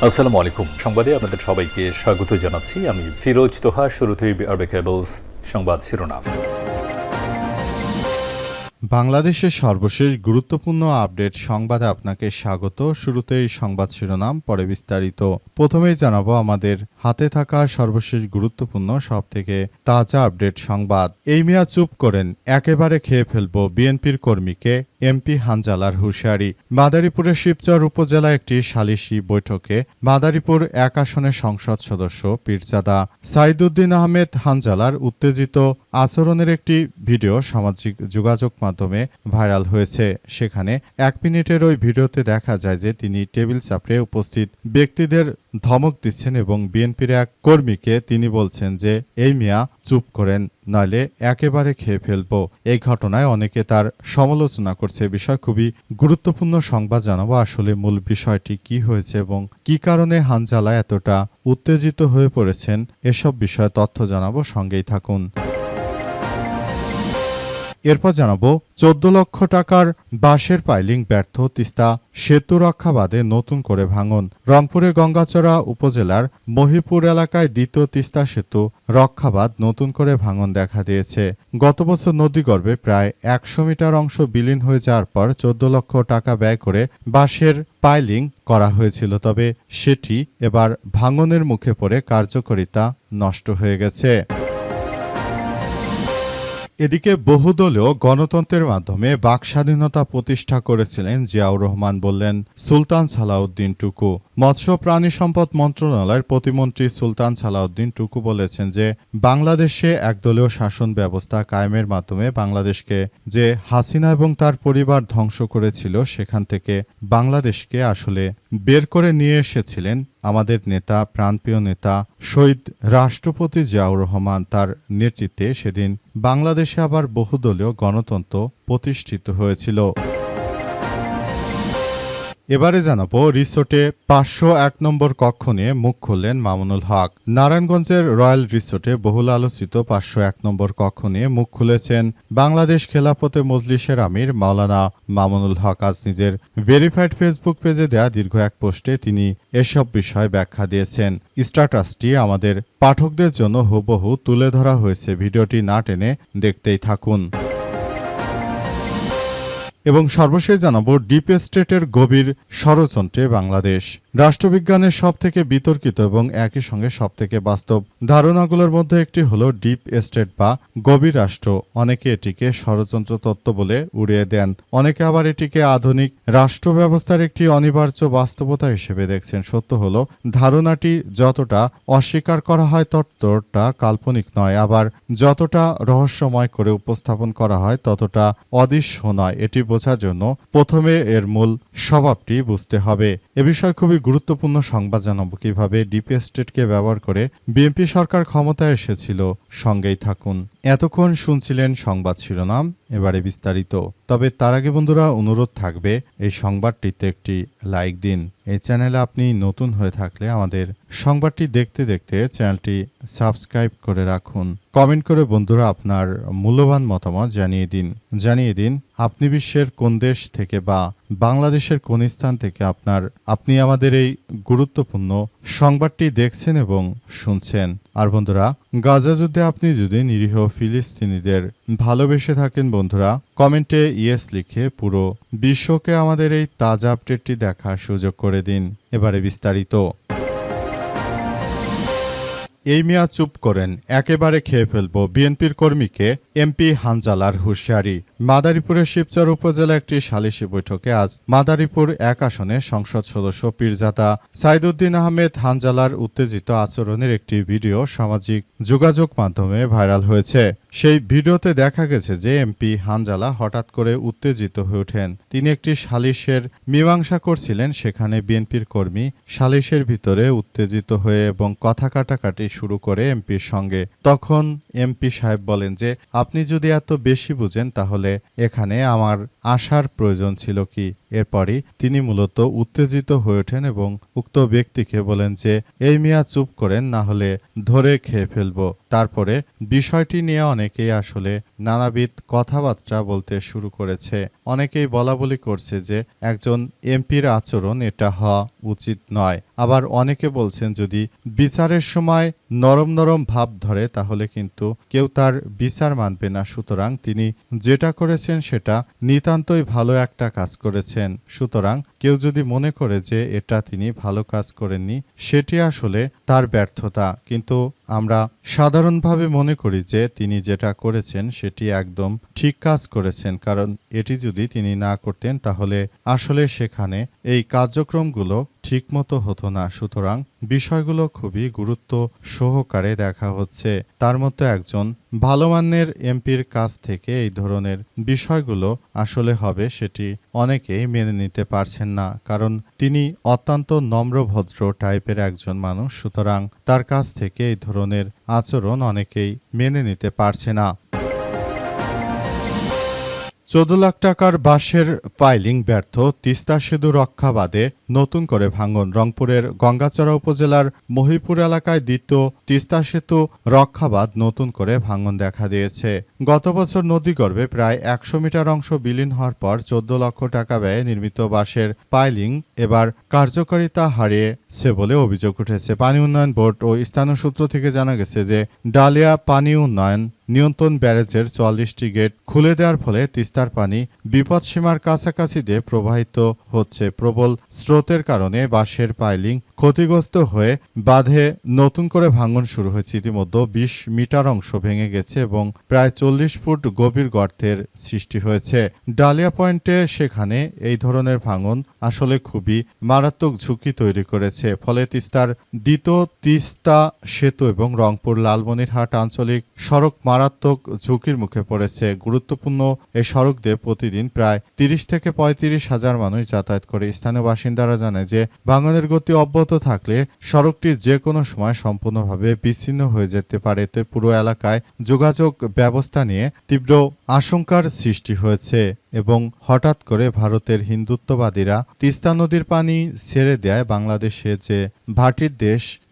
আসসালামু আলাইকুম। সংবাদে আপনাদের সবাইকে স্বাগত জানাচ্ছি। আমি ফিরোজ তোহা। শুরুতেই আরবে কেবলস সংবাদ শিরোনাম। বাংলাদেশের সর্বশেষ গুরুত্বপূর্ণ আপডেট সংবাদে আপনাকে স্বাগত। শুরুতেই সংবাদ শিরোনাম, পরে বিস্তারিত। প্রথমেই জানাবো আমাদের হাতে থাকা সর্বশেষ গুরুত্বপূর্ণ সবথেকে তাজা আপডেট সংবাদ। এই মিয়া চুপ করেন, একেবারে খেয়ে ফেলব বিএনপির কর্মীকে এমপি হানজালার হুঁশিয়ারি। মাদারীপুরের শিবচর উপজেলা একটি সালিশি বৈঠকে মাদারীপুর এক আসনের সংসদ সদস্য পীরজাদা সাইদুদ্দিন আহমেদ হানজালার উত্তেজিত আচরণের একটি ভিডিও সামাজিক যোগাযোগ মাধ্যমে ভাইরাল হয়েছে। সেখানে 1 মিনিটের ওই ভিডিওতে দেখা যায় যে তিনি টেবিল চাপড়ে উপস্থিত ব্যক্তিদের ধমক দিচ্ছেন এবং বিএনপির এক কর্মীকে তিনি বলছেন যে এই মিয়া চুপ করেন, নইলে একেবারে খেয়ে ফেলব। এই ঘটনায় অনেকে তার সমালোচনা করছে। বিষয় খুবই গুরুত্বপূর্ণ সংবাদ জানাবো আসলে মূল বিষয়টি কি হয়েছে এবং কি কারণে হানজালা এতটা উত্তেজিত হয়ে পড়েছেন, এসব বিষয়ে তথ্য জানাবো, সঙ্গেই থাকুন। এরপর জানাবো 14 লক্ষ টাকার বাঁশের পাইলিং ব্যর্থ, তিস্তা সেতু রক্ষা বাদে নতুন করে ভাঙন। রংপুরের গঙ্গাচড়া উপজেলার মহিপুর এলাকায় দ্বিতীয় তিস্তা সেতু রক্ষাবাদ নতুন করে ভাঙন দেখা দিয়েছে। গত বছর নদীগর্ভে প্রায় 100 মিটার অংশ বিলীন হয়ে যাওয়ার পর 14 লক্ষ টাকা ব্যয় করে বাঁশের পাইলিং করা হয়েছিল, তবে সেটি এবার ভাঙনের মুখে পড়ে কার্যকারিতা নষ্ট হয়ে গেছে। এদিকে বহুদলীয় গণতন্ত্রের মাধ্যমে বাক স্বাধীনতা প্রতিষ্ঠা করেছিলেন জিয়াউর রহমান, বললেন সুলতান সালাউদ্দিন টুকু। মৎস্য প্রাণী সম্পদ মন্ত্রণালয়ের প্রতিমন্ত্রী সুলতান সালাউদ্দিন টুকু বলেছেন যে বাংলাদেশে একদলীয় শাসন ব্যবস্থা কায়েমের মাধ্যমে বাংলাদেশকে যে হাসিনা এবং তার পরিবার ধ্বংস করেছিল সেখান থেকে বাংলাদেশকে আসলে বের করে নিয়ে এসেছিলেন আমাদের নেতা, প্রাণপ্রিয় নেতা শহীদ রাষ্ট্রপতি জিয়াউর রহমান। তার নেতৃত্বে সেদিন বাংলাদেশে আবার বহুদলীয় গণতন্ত্র প্রতিষ্ঠিত হয়েছিল। এবারে জানাবো রিসোর্টে 501 নম্বর কক্ষ নিয়ে মুখ খুললেন মামুনুল হক। নারায়ণগঞ্জের রয়্যাল রিসোর্টে বহুল আলোচিত 501 নম্বর কক্ষ নিয়ে মুখ খুলেছেন বাংলাদেশ খেলাফতে মজলিসের আমির মাওলানা মামুনুল হক। আজ নিজের ভেরিফাইড ফেসবুক পেজে দেয়া দীর্ঘ এক পোস্টে তিনি এসব বিষয় ব্যাখ্যা দিয়েছেন। স্ট্যাটাসটি আমাদের পাঠকদের জন্য হুবহু তুলে ধরা হয়েছে, ভিডিওটি না টেনে দেখতেই থাকুন। এবং সর্বশেষ জানাবো ডিপ স্টেটের গভীর ষড়যন্ত্রে বাংলাদেশ। রাষ্ট্রবিজ্ঞানের সবথেকে বিতর্কিত এবং একই সঙ্গে সবথেকে বাস্তব ধারণাগুলোর মধ্যে একটি হলো ডিপ স্টেট বা গভীর রাষ্ট্র। অনেকে এটিকে ষড়যন্ত্র তত্ত্ব বলে উড়িয়ে দেন, অনেকে আবার এটিকে আধুনিক রাষ্ট্র ব্যবস্থার একটি অনিবার্য বাস্তবতা হিসেবে দেখছেন। সত্য হলো ধারণাটি যতটা অস্বীকার করা হয় ততটা কাল্পনিক নয়, আবার যতটা রহস্যময় করে উপস্থাপন করা হয় ততটা অদৃশ্য নয়। এটি বোঝার জন্য প্রথমে এর মূল স্বভাবটি বুঝতে হবে। এ বিষয়ে খুবই গুরুত্বপূর্ণ সংবাদ জানাবো কিভাবে ডিপ স্টেটকে ব্যবহার করে বিএনপি সরকার ক্ষমতায় এসেছিল। সঙ্গেই থাকুন। এতক্ষণ শুনছিলেন সংবাদ শিরোনাম, এবারে বিস্তারিত। তবে তার আগে বন্ধুরা অনুরোধ থাকবে এই সংবাদটিতে একটি লাইক দিন। এই চ্যানেলে আপনি নতুন হয়ে থাকলে আমাদের সংবাদটি দেখতে দেখতে চ্যানেলটি সাবস্ক্রাইব করে রাখুন। কমেন্ট করে বন্ধুরা আপনার মূল্যবান মতামত জানিয়ে দিন আপনি বিশ্বের কোন দেশ থেকে বা বাংলাদেশের কোন স্থান থেকে আপনি আমাদের এই গুরুত্বপূর্ণ সংবাদটি দেখছেন এবং শুনছেন। আর বন্ধুরা, গাজা যুদ্ধে আপনি যদি নিরীহ ফিলিস্তিনিদের ভালোবেসে থাকেন বন্ধুরা, কমেন্টে ইয়েস লিখে পুরো বিশ্বকে আমাদের এই তাজা আপডেটটি দেখার সুযোগ করে দিন। এবারে বিস্তারিত। এই মিয়া চুপ করেন, একেবারে খেয়ে ফেলব বিএনপির কর্মীকে এমপি হানজালার হুঁশিয়ারি। মাদারীপুরের শিবচর উপজেলা একটি সালিশি বৈঠকে আজ মাদারীপুর এক আসনে সংসদ সদস্য পীরজাদা সাইদুদ্দিন আহমেদ হানজালার উত্তেজিত আচরণের একটি ভিডিও সামাজিক যোগাযোগ মাধ্যমে ভাইরাল হয়েছে। সেই ভিডিওতে দেখা গেছে যে এমপি হানজালা হঠাৎ করে উত্তেজিত হয়ে ওঠেন। তিনি একটি সালিশের মীমাংসা করছিলেন, সেখানে বিএনপির কর্মী সালিশের ভিতরে উত্তেজিত হয়ে এবং কথা কাটাকাটি শুরু করে এমপির সঙ্গে। তখন এমপি সাহেব বলেন যে আপনি যদি এত বেশি বুঝেন তাহলে এখানে আমার আসার প্রয়োজন ছিল কি। এরপরই তিনি মূলত উত্তেজিত হয়ে ওঠেন এবং উক্ত ব্যক্তিকে বলেন যে এই মিয়া চুপ করেন, না হলে ধরে খেয়ে ফেলব। তারপরে বিষয়টি নিয়ে অনেকেই আসলে নানাবিধ কথাবার্তা বলতে শুরু করেছে। অনেকেই বলাবলি করছে যে একজন এমপির আচরণ এটা হওয়া উচিত নয়। আবার অনেকে বলছেন যদি বিচারের সময় নরম নরম ভাব ধরে তাহলে কিন্তু কেউ তার বিচার মানবে না। সুতরাং তিনি যেটা করেছেন সেটা নিতান্তই ভালো একটা কাজ করেছেন। সুতরাং কেউ যদি মনে করে যে এটা তিনি ভালো কাজ করেননি, সেটি আসলে তার ব্যর্থতা। কিন্তু আমরা সাধারণভাবে মনে করি যে তিনি যেটা করেছেন সেটি একদম ঠিক কাজ করেছেন, কারণ এটি যদি তিনি না করতেন তাহলে আসলে সেখানে এই কার্যক্রমগুলো ঠিকমতো হতো না। সুতরাং বিষয়গুলো খুবই গুরুত্ব সহকারে দেখা হচ্ছে। তার মতো একজন ভালো মানের এমপির কাছ থেকে এই ধরনের বিষয়গুলো আসলে হবে সেটি অনেকেই মেনে নিতে পারছেন না, কারণ তিনি অত্যন্ত নম্রভদ্র টাইপের একজন মানুষ। সুতরাং তার কাছ থেকে এই ধরনের আচরণ অনেকেই মেনে নিতে পারছে না। 14 লাখ টাকার বাঁশের ফাইলিং ব্যর্থ, তিস্তা সেতু রক্ষা বাদে নতুন করে ভাঙন। রংপুরের গঙ্গাচড়া উপজেলার মহিপুর এলাকায় দ্বিতীয় তিস্তা সেতু রক্ষাবাদ নতুন করে ভাঙন দেখা দিয়েছে। গত বছর নদীগর্ভে প্রায় 100 মিটার অংশ বিলীন হওয়ার পর 14 লক্ষ টাকা ব্যয়ে নির্মিত বাঁশের পাইলিং এবার কার্যকারিতা হারিয়েছে বলে অভিযোগ উঠেছে। পানি উন্নয়ন বোর্ড ও স্থানীয় সূত্র থেকে জানা গেছে যে ডালিয়া পানি উন্নয়ন নিয়ন্ত্রণ ব্যারেজের 44টি গেট খুলে দেওয়ার ফলে তিস্তার পানি বিপদসীমার কাছাকাছি দিয়ে প্রবাহিত হচ্ছে। প্রবল স্রোতের কারণে বাঁশের পাইলিং ক্ষতিগ্রস্ত হয়ে বাঁধে নতুন করে ভাঙন শুরু হয়েছে। ইতিমধ্যে 20 মিটার অংশ ভেঙে গেছে এবং প্রায় 40 ফুট গভীর গর্তের সৃষ্টি হয়েছে। ডালিয়া পয়েন্টে সেখানে এই ধরনের ভাঙন আসলে খুবই মারাত্মক ঝুঁকি তৈরি করেছে। ফলে তিস্তার দ্বিতীয় তিস্তা সেতু এবং রংপুর লালমনিরহাট আঞ্চলিক সড়ক মারাত্মক ঝুঁকির মুখে পড়েছে। গুরুত্বপূর্ণ এই সড়ক দিয়ে প্রতিদিন প্রায় 30 থেকে 35 হাজার মানুষ যাতায়াত করে। স্থানীয় বাসিন্দারা জানায় যে ভাঙনের গতি অব্যাহত থাকলে সড়কটি যে কোনো সময় সম্পূর্ণভাবে বিচ্ছিন্ন হয়ে যেতে পারে। এতে পুরো এলাকায় যোগাযোগ ব্যবস্থা নিয়ে তীব্র আশঙ্কার সৃষ্টি হয়েছে এবং হঠাৎ করে ভারতের হিন্দুত্ববাদীরা তিস্তা নদীর পানি ছেড়ে দেয় বাংলাদেশে যে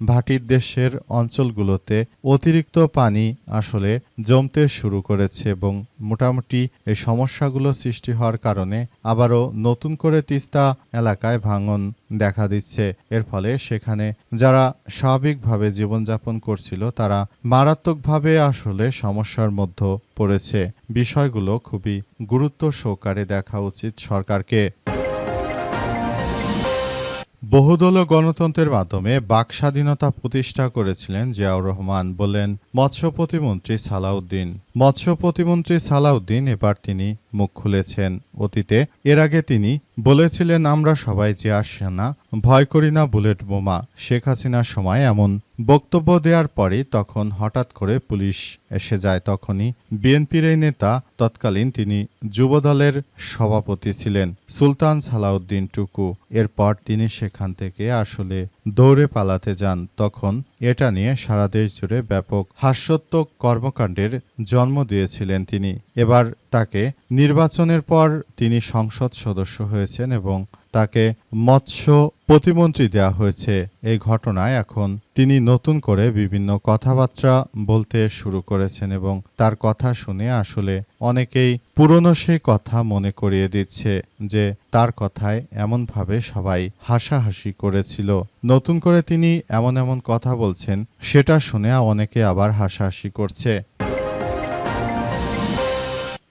ভাটির দেশের অঞ্চলগুলোতে অতিরিক্ত পানি আসলে জমতে শুরু করেছে এবং মোটামুটি এই সমস্যাগুলো সৃষ্টি হওয়ার কারণে আবারও নতুন করে তিস্তা এলাকায় ভাঙন দেখা দিচ্ছে। এর ফলে সেখানে যারা স্বাভাবিকভাবে জীবনযাপন করছিল তারা মারাত্মকভাবে আসলে সমস্যার মধ্যে পড়েছে। বিষয়গুলো খুবই গুরুত্ব সহকারে দেখা উচিত সরকারকে। বহুদলীয় গণতন্ত্রের মাধ্যমে বাক স্বাধীনতা প্রতিষ্ঠা করেছিলেন জিয়াউর রহমান, বললেন মৎস্য প্রতিমন্ত্রী সালাউদ্দিন। মৎস্য প্রতিমন্ত্রী সালাউদ্দিন এবার তিনি মুখ খুলেছেন। অতীতে এর আগে তিনি বলেছিলেন আমরা সবাই জিয়া সেনা, ভয় করি না বুলেট বোমা। শেখ হাসিনার সময় এমন বক্তব্য দেওয়ার পরে তখন হঠাৎ করে পুলিশ এসে যায়। তখনই বিএনপির এই নেতা, তৎকালীন তিনি যুবদলের সভাপতি ছিলেন, সুলতান সালাউদ্দিন টুকু। এরপর তিনি সেখান থেকে আসলে দৌড়ে পালাতে যান। তখন এটা নিয়ে সারা দেশ জুড়ে ব্যাপক হাস্যোত্তক কর্মকাণ্ডের জন্ম দিয়েছিলেন তিনি। এবার তাকে নির্বাচনের পর তিনি সংসদ সদস্য হয়েছেন এবং তাকে মৎস্য প্রতিমন্ত্রী দেওয়া হয়েছে। এই ঘটনায় এখন তিনি নতুন করে বিভিন্ন কথাবার্তা বলতে শুরু করেছেন এবং তার কথা শুনে আসলে অনেকেই পুরনো সেই কথা মনে করিয়ে দিচ্ছে যে তার কথায় এমনভাবে সবাই হাসাহাসি করেছিল। নতুন করে তিনি এমন কথা বলছেন সেটা শুনে অনেকে আবার হাসাহাসি করছে।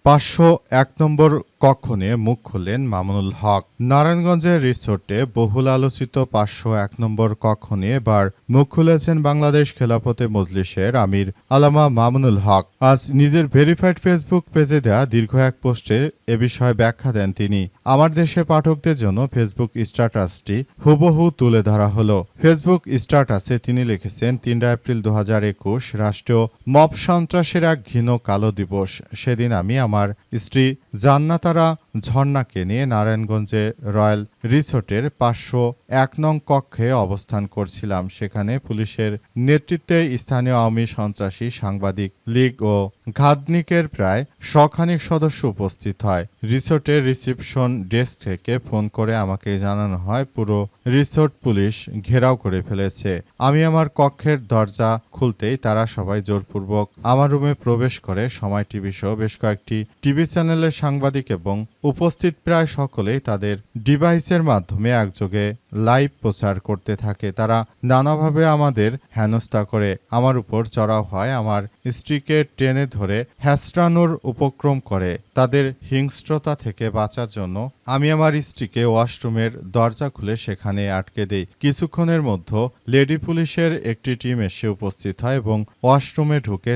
501 নম্বর কক্ষ নিয়ে মুখ খুললেন মামুনুল হক। নারায়ণগঞ্জের রিসোর্টে বহুল আলোচিত 501 নম্বর কক্ষ নিয়ে এবার মুখ খুলেছেন বাংলাদেশ খেলাফতে মজলিসের আমির আল্লামা মামুনুল হক। আজ নিজের ভেরিফাইড ফেসবুক পেজে দেয়া দীর্ঘ এক পোস্টে এ বিষয়ে ব্যাখ্যা দেন তিনি। আমার দেশের পাঠকদের জন্য ফেসবুক স্ট্যাটাসটি হুবহু তুলে ধরা হলো। ফেসবুক স্ট্যাটাসে তিনি লিখেছেন 3 এপ্রিল 2021 রাষ্ট্রীয় মব সন্ত্রাসের এক ঘৃণ কালো দিবস। সেদিন আমি আমার স্ত্রী জান্নাতারা ঝর্ণাকে নিয়ে নারায়ণগঞ্জে রয়্যাল রিসোর্টের 501 নং কক্ষে অবস্থান করছিলাম। সেখানে পুলিশের নেতৃত্বে স্থানীয় আওয়ামী সন্ত্রাসী সাংবাদিক লীগ ও ঘাতনিকের প্রায় শখানেক সদস্য উপস্থিত হয়। রিসোর্টের রিসিপশন ডেস্ক থেকে ফোন করে আমাকে জানানো হয় পুরো রিসোর্ট পুলিশ ঘেরাও করে ফেলেছে। আমি আমার কক্ষের দরজা খুলতেই তারা সবাই জোরপূর্বক আমার রুমে প্রবেশ করে। সময় টিভি সহ বেশ কয়েকটি টিভি চ্যানেলের সাংবাদিক এবং উপস্থিত প্রায় সকলেই তাদের ডিভাইসের মাধ্যমে একযোগে লাইভ প্রচার করতে থাকে। তারা নানাভাবে আমাদের হেনস্থা করে আমার উপর চড়াও হয়, আমার স্ত্রীকে টেনে ধরে হ্যাসরানোর উপক্রম করে। তাদের হিংস্রতা থেকে বাঁচার জন্য আমি আমার স্ত্রীকে ওয়াশরুমের দরজা খুলে সেখানে আটকে দেই। কিছুক্ষণের মধ্যে লেডি পুলিশের একটি টিম এসে উপস্থিত হয় এবং ওয়াশরুমে ঢুকে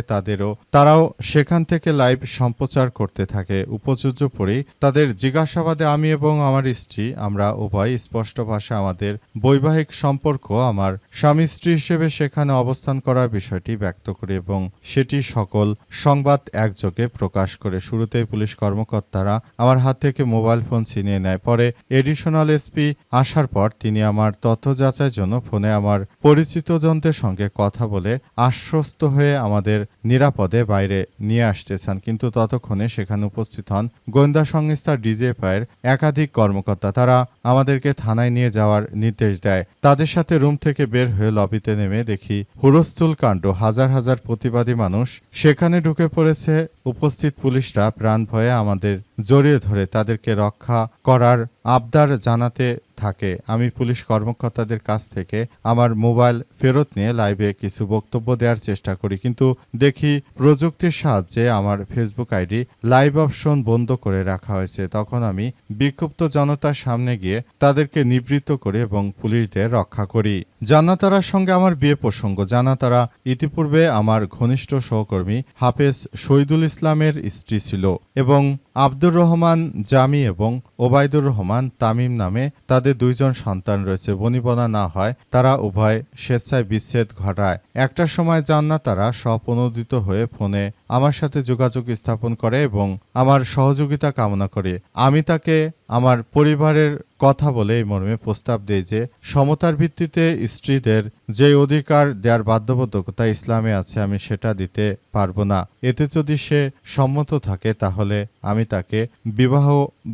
তারাও সেখান থেকে লাইভ সম্প্রচার করতে থাকে। উপযোজ্য পরেই তাদের জিজ্ঞাসাবাদে আমি এবং আমার স্ত্রী আমরা উভয় স্পষ্ট ভাষায় আমাদের বৈবাহিক সম্পর্ক, আমার স্বামী স্ত্রী হিসেবে সেখানে অবস্থান করার বিষয়টি ব্যক্ত করি এবং সেটি সকল সংবাদ একযোগে প্রকাশ করে। শুরুতেই পুলিশ কর্মকর্তারা আমার হাত থেকে মোবাইল ফোন ছিনিয়ে নেয়। পরে এডিশনাল এসপি আসার পর তিনি আমার তথ্য যাচাইয়ের জন্য ফোনে আমার পরিচিতজনদের সঙ্গে কথা বলে আশ্বস্ত হয়ে আমাদের নিরাপদে বাইরে নিয়ে আসতে চান। কিন্তু ততক্ষণে সেখানে উপস্থিত হন গোয়েন্দা সংস্থা ডিজিএফআইয়ের একাধিক কর্মকর্তা। তারা আমাদেরকে থানায় নিয়ে যাওয়ার নির্দেশ দেয়। তাদের সাথে রুম থেকে বের হয়ে লবিতে নেমে দেখি হুলস্থুল কাণ্ড। হাজার হাজার প্রতিবাদী মানুষ সেখানে ঢুকে পড়েছে। উপস্থিত পুলিশরা প্রাণ ভয়ে আমাদের জড়িয়ে ধরে তাদেরকে রক্ষা করার আবদার জানাতে থাকে। আমি পুলিশ কর্মকর্তাদের কাছ থেকে আমার মোবাইল ফেরত নিয়ে লাইভে কিছু বক্তব্য দেওয়ার চেষ্টা করি, কিন্তু দেখি প্রযুক্তির সাহায্যে আমার ফেসবুক আইডি লাইভ অপশন বন্ধ করে রাখা হয়েছে। তখন আমি বিক্ষুব্ধ জনতার সামনে গিয়ে তাদেরকে নিবৃত্ত করি এবং পুলিশদের রক্ষা করি। জান্নাতারার সঙ্গে আমার বিয়ে প্রসঙ্গ। জান্নাতারা ইতিপূর্বে আমার ঘনিষ্ঠ সহকর্মী হাফেজ শহীদুল ইসলামের স্ত্রী ছিল এবং আব্দুর রহমান জামি এবং ওবায়দুর রহমান তামিম নামে তাদের দুইজন সন্তান রয়েছে। বনিবনা না হয় তারা উভয় স্বেচ্ছায় বিচ্ছেদ ঘটায়। একটা সময় জান্নাতারা স্বপ্রণোদিত হয়ে ফোনে আমার সাথে যোগাযোগ স্থাপন করে এবং আমার সহযোগিতা কামনা করে। আমি তাকে আমার পরিবারের কথা বলে এই মর্মে প্রস্তাব দেই যে সমতার ভিত্তিতে স্ত্রীদের যে অধিকার দেওয়ার বাধ্যবাধকতা ইসলামে আছে আমি সেটা দিতে পারবো না। এতে যদি সে সম্মত থাকে তাহলে আমি তাকে বিবাহ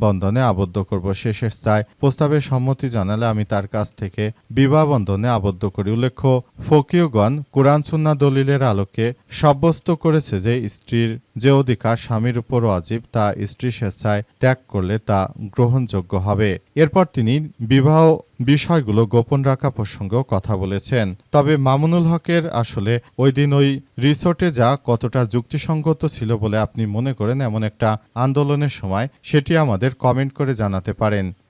বন্ধনে আবদ্ধ করব। সে চায় প্রস্তাবে সম্মতি জানালে আমি তার কাছ থেকে বিবাহ বন্ধনে আবদ্ধ করি। উল্লেখ্য ফকিহগণ কুরআন সুন্নাহ দলিলের আলোকে সাব্যস্ত করেছে যে স্ত্রীর যে অধিকার স্বামীর উপর ওয়াজিব তা স্ত্রী স্বেচ্ছায় ত্যাগ করলে তা গ্রহণযোগ্য হবে। এরপর তিনি বিবাহ বিষয়গুলো গোপন রাখা প্রসঙ্গেও কথা বলেছেন। তবে মামুনুল হকের আসলে ওই দিন ওই রিসোর্টে যা কতটা যুক্তিসঙ্গত ছিল বলে আপনি মনে করেন এমন একটা আন্দোলনের সময় সেটি আমাদের কমেন্ট করে জানাতে পারেন।